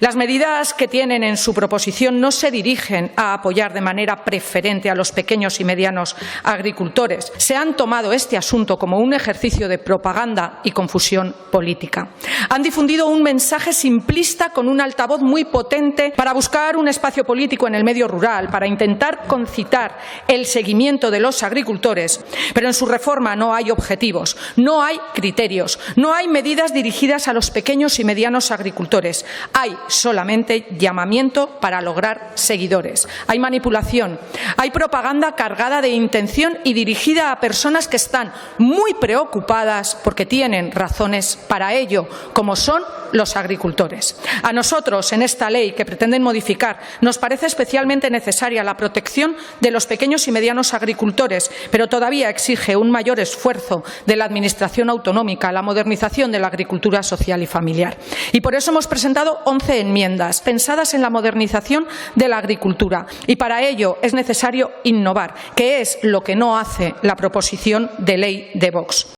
Las medidas que tienen en su proposición no se dirigen a apoyar de manera preferente a los pequeños y medianos agricultores. Se han tomado este asunto como un ejercicio de propaganda y confusión política. Han difundido un mensaje simplista con un altavoz muy potente para buscar un espacio político en el medio rural, para intentar concitar el seguimiento de los agricultores, pero en su reforma no hay objetivos, no hay criterios, no hay medidas dirigidas a los pequeños y medianos agricultores. Hay solamente llamamiento para lograr seguidores. Hay manipulación, hay propaganda cargada de intención y dirigida a personas que están muy preocupadas porque tienen razones para ello, como son los agricultores. A nosotros, en esta ley que pretenden modificar, nos parece especialmente necesaria la protección de los pequeños y medianos agricultores, pero todavía exige un mayor esfuerzo de la Administración autonómica, la modernización de la agricultura social y familiar. Y por eso hemos presentado 11 enmiendas pensadas en la modernización de la agricultura. Y para ello es necesario innovar, que es lo que no hace la proposición de ley de Vox.